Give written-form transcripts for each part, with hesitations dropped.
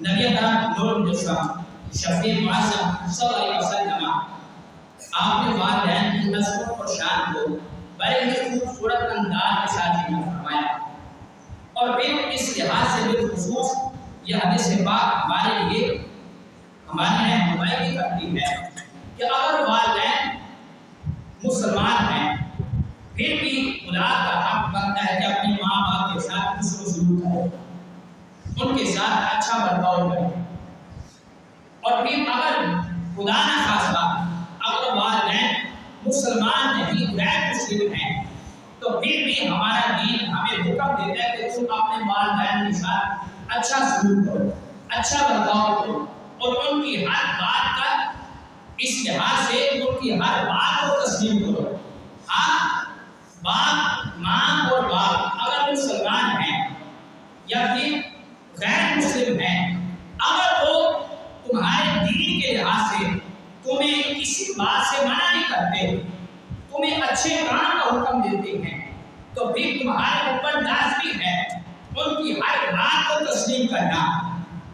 نبی کریم نور مجسم شفیع معظم صلی اللہ علیہ وسلم آپ نے والدین کی عظمت اور شان کو بڑے ہی خوبصورت انداز کے ساتھ ذکر فرمایا، اور پھر اس لحاظ سے بالخصوص یہ حدیث پاک ہمارے لیے ہمارے رہنمائی کرتی ہے کہ اگر والدین مسلمان ہیں پھر بھی اولاد کا حق بنتا ہے کہ اپنے ماں باپ کے ساتھ حسن و سلوک کرے، ان کے ساتھ اچھا برتاؤ کرے، اور پھر اگر خدا نہ خواستہ اگر والدین مسلمان نہیں غیر مسلم ہیں تو پھر بھی ہمارا دین ہمیں حکم دیتا ہے کہ تم اپنے والدین کے ساتھ اچھا سلوک کرو، اچھا برتاؤ کرو، اور ان کی ہر بات کا اس لحاظ سے ان کی ہر بات کو تسلیم کرو۔ ہاں، باپ ماں اور باپ اگر مسلمان ہیں یا پھر غیر مسلم ہیں، اگر وہ تمہارے دین کے لحاظ سے تمہیں کسی بات سے منع نہیں کرتے، تمہیں اچھے کام کا حکم دیتے ہیں، تو پھر تمہارے اوپر لازمی ہے ان کی ہر بات کو تسلیم کرنا۔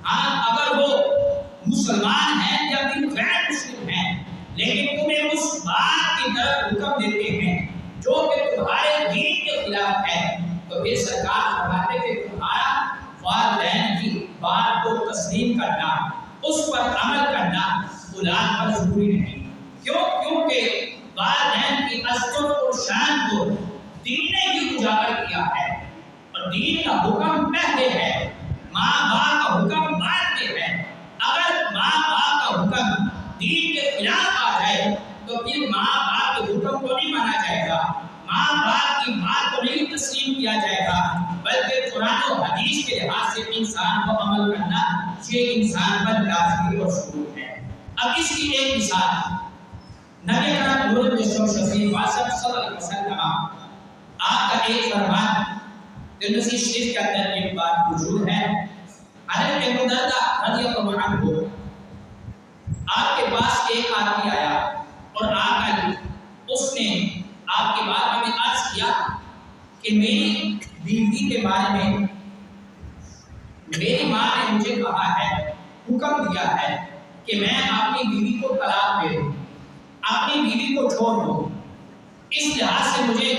ہاں، اگر وہ مسلمان ہیں یا پھر غیر مسلم ہیں لیکن تمہیں اس بات کی طرف حکم دیتے ہیں جو کہ تمہارے دین کے خلاف ہے، تو پھر سرکار فرماتے کہ تمہارا والدین کی بات کو تسلیم کرنا، اس پر عمل کرنا اولاد پر ضروری نہیں۔ کیونکہ والدین کی عظمت اور شان کو دین نے ہی اجاگر کیا ہے، اور دین کا حکم پہلے ہے، ماں باپ کا حکم بعد میں ہے۔ اگر ماں باپ کا حکم دین کے خلاف آ جائے تو پھر ماں باپ کے حکم کو نہیں مانا جائے گا، ماں باپ کی بات کو نہیں تسلیم کیا جائے گا، بلکہ قرآن و حدیث کے لحاظ سے انسان کو عمل کرنا یہ انسان پر لازمی اور ضرور ہے۔ اب اس کی ایک مثال نبی کریم نور مجسم شفیع معظم صلی اللہ علیہ وسلم آپ کا ایک فرمان ترمذی شریف کے اندر ایک بات موجود ہے۔ حضرت ابو درداء رضی اللہ عنہ آپ کے پاس ایک آدمی آیا اور آ کر اس نے آپ کے بارے میں عرض کیا کہ میری بیوی کے بارے میں میری ماں نے مجھے کہا ہے، حکم دیا ہے کہ میں اپنی بیوی کو طلاق دے دوں، اپنی بیوی کو چھوڑ دوں۔ اس لحاظ سے مجھے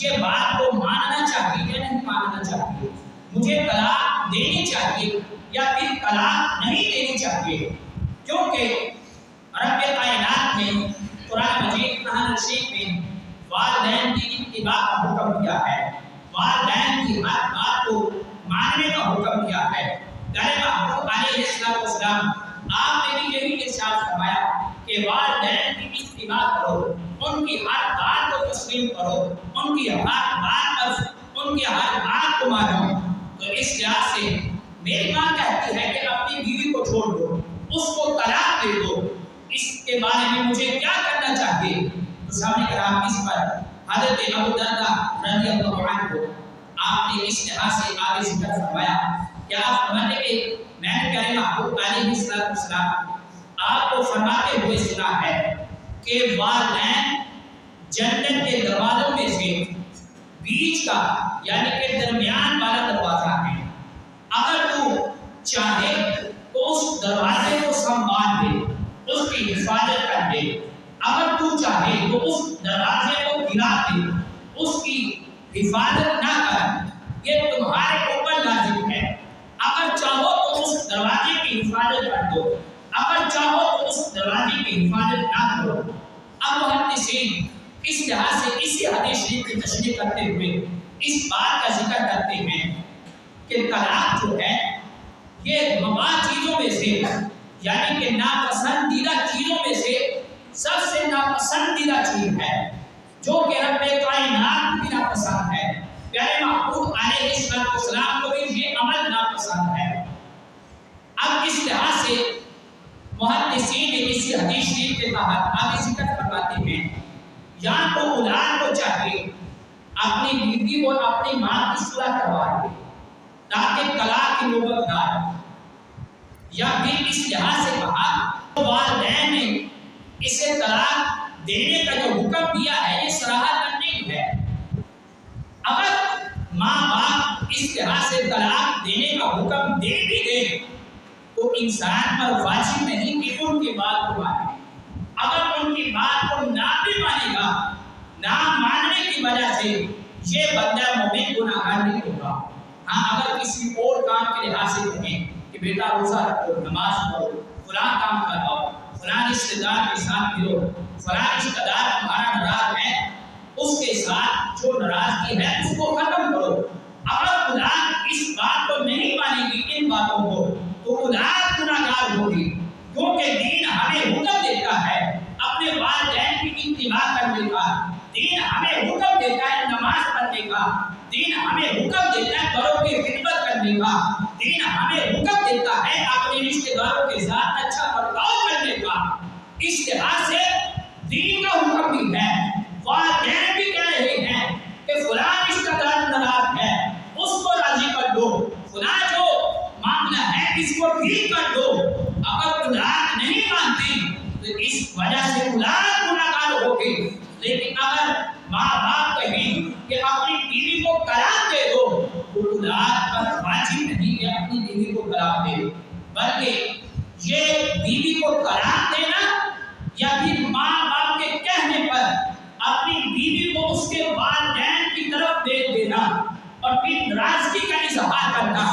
یہ بات کو ماننا چاہیے یا نہیں ماننا چاہیے، مجھے طلاق دینی چاہیے یا پھر طلاق نہیں دینی چاہیے، کیونکہ رب کائنات نے قرآن مجید قرآن شریف میں والدین کی اتباع کا حکم دیا ہے، والدین کی ہر بات کو ماننے کا حکم دیا ہے۔ پیارے محبوب علیہ السلام آپ نے بھی یہی ارشاد فرمایا کہ والدین کی اتباع کرو، ان کی ہر بات کو تسلیم کرو، ان کی ہر بات پر ان کی ہر بات کو مانو۔ تو اس لحاظ سے میری ماں کہتی ہے کہ اپنی بیوی کو چھوڑ دو، اس کو طلاق دے دو، اس کے بارے میں مجھے کیا کرنا چاہیے؟ تو سامنے کرام اس پر حضرت ابو درداء رضی اللہ عنہ آپ نے اس لحاظ سے آگے ذکر فرمایا کہ آپ فرماتے کہ میں نے پیارے محبوب علیہ السلام آپ کو فرماتے ہوئے سنا ہے کہ والدین جنت کے دروازوں میں سے بیچ کا یعنی کہ درمیان والا دروازہ ہے، اگر تو چاہے تو اس دروازے کو سنبھال دے، اس کی حفاظت کر دے، اگر تو چاہے تو اس دروازے کو گرا دے، اس کی حفاظت نہ کر، یہ تمہارے اوپر لازم ہے۔ اگر چاہو تو اس دروازے کی حفاظت کر دو، اگر چاہو تو اس دروازے کی حفاظت نہ کرو۔ اب محدثین اس لحاظ سے اسی حدیث شریف کی تشریح کرتے ہوئے اس بات کا ذکر کرتے ہیں کہ طلاق جو ہے یہ مباح چیزوں میں سے یعنی کہ ناپسندیدہ چیزوں میں سے سب سے ناپسندیدہ چیز ہے، جو کہ رب کائنات بھی ناپسند ہے، پیارے محبوب علیہ السلام کو بھی یہ عمل ناپسند ہے۔ اب اس لحاظ سے محدثین نے اسی حدیث شریف کے تحت آگے ذکر فرماتے ہیں یا تو اولاد کو چاہیے اپنی بیوی کو اپنی ماں کی صلح کروا دے تاکہ طلاق کی نوبت نہ آئے، یا پھر اس لحاظ سے کہا والدین نے اسے طلاق دینے کا جو حکم دیا ہے یہ صراحت نہیں ہے۔ اگر ماں باپ اس لحاظ سے طلاق دینے کا حکم دے بھی دے تو انسان پر واجب نہیں کہ ان کی بات کو مانے. اگر ان کی بات کو نہ بھی مانے گا، نہ ماننے کی وجہ سے یہ بندہ مومن گناہگار نہیں ہوگا. ہاں اگر کسی اور کام کے لحاظ سے کہیں کہ بیٹا روزہ رکھو، نماز پڑھو، فلاں کام کرو، فلاں رشتہ دار کے ساتھ ملو، فلاں رشتہ دار تمہارا ناراض ہے، اس کے ساتھ جو ناراضگی ہے اس کو ختم کرو. اگر اولاد اس بات کو نہیں مانے گی، ان باتوں کو، تو اولاد گناہگار ہوگی. کیونکہ دین ہمیں حکم دیتا ہے اپنے والدین کی اتباع کرنے کا، دین ہمیں حکم دیتا ہے نماز پڑھنے کا، دین ہمیں حکم دیتا ہے بڑوں کی خدمت کرنے کا، دین ہمیں حکم دیتا ہے اپنے رشتہ داروں کے ساتھ اچھا برتاؤ کرنے کا. اس لحاظ سے دین کا حکم بھی ہے. والدین بھی کہہ رہے ہیں کہ فلاں رشتہ دار ناراض ہے، اس کو راضی کر دو، فلاں جو معاملہ ہے اس کو ٹھیک کر دو. اگر اولاد نہیں مانتی تو اس وجہ سے اولاد گناہگار ہوگی. لیکن اگر ماں باپ کہیں کہ اپنی بیوی کو طلاق دے دو تو اولاد پر واجب نہیں کہ اپنی بیوی کو طلاق دے، بلکہ یہ بیوی کو طلاق دینا یا پھر ماں باپ کے کہنے پر اپنی بیوی کو اس کے والدین کی طرف بھیج دینا اور پھر ناراضگی کا اظہار کرنا،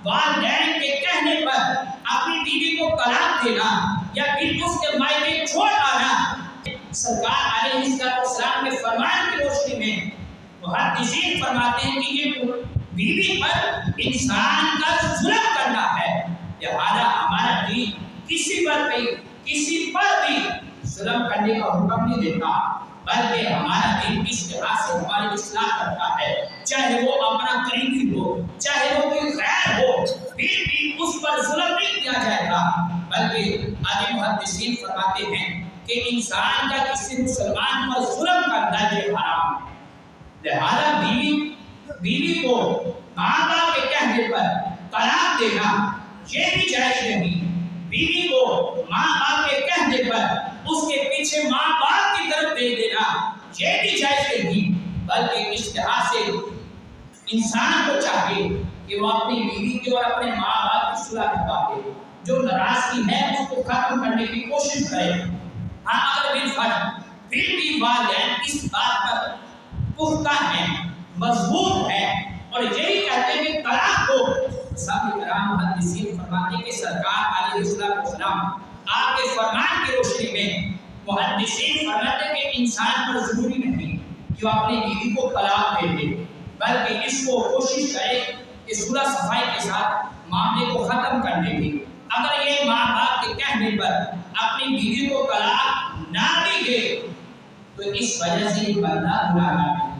والدین کے کہنے پر اپنی بیوی کو طلاق دینا یا پھر اس کے مائکے چھوڑ آنا. سرکار علیہ السلام کے فرمان کی روشنی میں محدثین فرماتے ہیں کہ یہ بیوی پر انسان کا ظلم کرنا ہے. لہذا ہمارا دین کسی پر بھی ظلم کرنے کا حکم نہیں دیتا، بلکہ ہمارا دین اس لحاظ سے ہماری اصلاح کرتا ہے. چاہے وہ اپنا قریبی ہو، چاہے وہ کوئی غیر ہو، پھر بھی اس پر ظلم نہیں کیا جائے گا. بلکہ آج محدثین فرماتے ہیں کہ انسان کا کسی مسلمان پر ظلم کرنا یہ حرام ہے. لہذا بیوی کو ماں باپ کے کہنے پر طلاق دینا یہ بھی جائز نہیں. بیوی کو ماں باپ کے کہنے پر اس کے پیچھے ماں باپ کی طرف بھیج دینا یہ بھی جائز نہیں. بلکہ اس لحاظ سے انسان کو چاہیے کہ وہ اپنی بیوی کی اور اپنے ماں باپ کی صلح کروا دے، جو ناراضگی ہے اس کو ختم کرنے کی کوشش کرے. ہاں اگر بالفرض پھر بھی والدین اس بات پر پختہ ہیں، مضبوط ہیں اور یہی کہتے ہیں کہ طلاق دو، صاحب کرام محدثین فرماتے ہیں کہ سرکار علیہ السلام آپ کے فرمان کی روشنی میں محدثین فرماتے ہیں کہ انسان پر ضروری نہیں کہ وہ اپنی بیوی کو طلاق دے دے، بلکہ اس کو کوشش کرے کہ صلح صفائی کے ساتھ معاملے کو ختم کرنے کی. اگر یہ ماں باپ کے کہنے پر اپنی بیوی کو طلاق نہ دی گئی تو اس وجہ سے یہ بندہ گناہگار ہے.